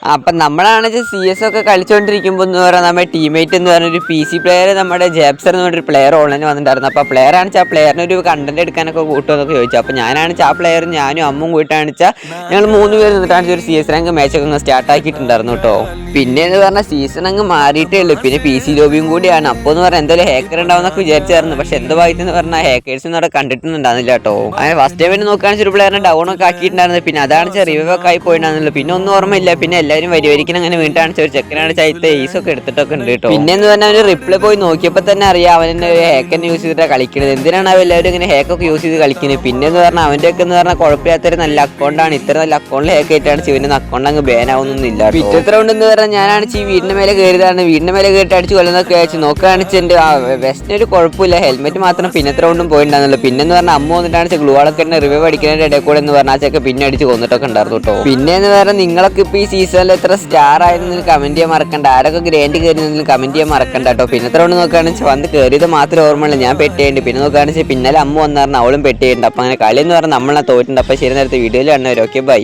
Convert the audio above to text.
അപ്പം നമ്മളാണെങ്കിൽ C S ഒക്കെ കളിച്ചുകൊണ്ടിരിക്കുമ്പോൾ എന്ന് പറഞ്ഞാൽ നമ്മുടെ ടീമേറ്റ് എന്ന് പറഞ്ഞൊരു പി സി പ്ലെയർ നമ്മുടെ ജാബ്സർ എന്ന് പറഞ്ഞൊരു പ്ലെയർ ഓൺലൈനിൽ വന്നിട്ടുണ്ടായിരുന്നു. അപ്പോൾ പ്ലെയർ ആണെച്ചാൽ ആ പ്ലെയറിന് ഒരു കണ്ടന്റ് എടുക്കാനൊക്കെ കൂട്ടുമെന്നൊക്കെ ചോദിച്ചു. അപ്പോൾ ഞാനാണെച്ചാൽ ആ പ്ലെയർ ഞാനും അമ്മും കൂട്ടാണെച്ചാൽ ഞങ്ങൾ 3 പേര് നിന്നിട്ടാണ് ഒരു സി എസ് റാങ്ക് മാച്ചൊക്കെ അങ്ങ് സ്റ്റാർട്ട് ആക്കിയിട്ടുണ്ടായിരുന്നു കേട്ടോ. പിന്നെ എന്ന് പറഞ്ഞാൽ സീസൺ അങ്ങ് മാറിയിട്ടേ ഉള്ളൂ. പിന്നെ പി സി ലോബിയും കൂടിയാണ്. അപ്പോൾ എന്ന് പറഞ്ഞാൽ എന്തായാലും ഹാക്കർ ഉണ്ടാവുന്നൊക്കെ വിചാരിച്ചായിരുന്നു. പക്ഷെ എന്തോ ഭാഗ്യത്തിന് പറഞ്ഞാൽ ഹാക്കേഴ്സ് ഒന്നും അവിടെ കണ്ടിട്ടുണ്ടായിരുന്നില്ല കേട്ടോ. അങ്ങനെ ഫസ്റ്റ് ടൈമിന് നോക്കുകയാണെങ്കിൽ ഒരു പ്ലെയറിനെ ഡൗൺ ഒക്കെ ആക്കിയിട്ടുണ്ടായിരുന്നത്. പിന്നെ അതാണ് റിവൈവ് ഒക്കെ ആയി പോയിട്ടുണ്ടായിരുന്നില്ല. പിന്നെ ഒന്നും ഓർമ്മയില്ല. പിന്നെ എല്ലാവരും വരിവരിക്കും അങ്ങനെ വീട്ടാണ് ഒരു ചെക്കനാണ് ചൈത്ത ഈസൊക്കെ എടുത്തിട്ടൊക്കെ ഉണ്ട് കേട്ടോ. പിന്നെ എന്ന് പറഞ്ഞാൽ അവന് റിപ്ലൈ പോയി നോക്കിയപ്പോൾ തന്നെ അറിയാം അവനെ ഒരു ഹാക്കന്നെ യൂസ് ചെയ്തിട്ടാണ് കളിക്കുന്നത്. എന്തിനാണ് അവ എല്ലാവരും ഇങ്ങനെ ഹാക്കൊക്കെ യൂസ് ചെയ്ത് കളിക്കുന്നത്. പിന്നെ എന്ന് പറഞ്ഞാൽ അവൻ്റെ ഒക്കെ എന്ന് പറഞ്ഞാൽ കുഴപ്പമില്ലാത്തൊരു നല്ല അക്കൗണ്ടാണ്. ഇത്ര നല്ല അക്കൗണ്ടിൽ ഹാക്ക് ആയിട്ടാണ് ശിവൻ്റെ അക്കൗണ്ട് അങ്ങ് ബാൻ ആവുന്നൊന്നുമില്ല. പിറ്റത്തെ റൗണ്ട് എന്ന് പറഞ്ഞാൽ ഞാനാണ് ഈ വീടിന്റെ മേലെ കയറിയതാണ്. വീടിന്റെ മേലെ കയറിയിട്ട് അടിച്ച് കൊല്ലുന്നൊക്കെ അയച്ചു നോക്കുകയാണെന്ന് എൻ്റെ വെസ്റ്റിന് ഒരു കുഴപ്പമില്ല. ഹെൽമെറ്റ് മാത്രം പിന്നത്തെ റൗണ്ടും പോയിട്ടുണ്ടായിരുന്നുള്ളൂ. പിന്നെ എന്ന് പറഞ്ഞാൽ അമ്മ വന്നിട്ടാണ് ഗ്ലൂളൊക്കെ റിവൈവ് അടിക്കുന്നതിന്റെ ഇടയിൽ കൂടെ എന്ന് പറഞ്ഞാൽ ചെക്ക് പിന്നെ അടിച്ച് കൊന്നിട്ടൊക്കെ ഉണ്ടായിരുന്നു കേട്ടോ. പിന്നെ എന്ന് പറഞ്ഞാൽ നിങ്ങളൊക്കെ ഇപ്പോൾ ഈ സീസണിൽ എത്ര സ്റ്റാർ ആയിരുന്നെങ്കിൽ കമന്റ് ചെയ്യാൻ മറക്കണ്ട. ആരൊക്കെ ഗ്രാൻഡ് കയറിയെങ്കിലും കമന്റ് ചെയ്യാൻ മറക്കണ്ട കേട്ടോ. പിന്നത്തെ റൗണ്ട് നോക്കുകയാണെന്ന് വന്ന് കയറിയത് മാത്രമേ ഓർമ്മയുള്ളൂ. ഞാൻ പെട്ടിയുണ്ട്. പിന്നെ നോക്കുകയാണെന്ന് പിന്നാലെ അമ്മ വന്നായിരുന്നു അവളും പെട്ടിയുണ്ട്. അപ്പോൾ അങ്ങനെ കളി എന്ന് പറഞ്ഞാൽ നമ്മളെ തോറ്റുണ്ട്. അപ്പോൾ ശരി നേരത്തെ വീഡിയോയിൽ കാണുന്നവർ ഓക്കെ ബൈ.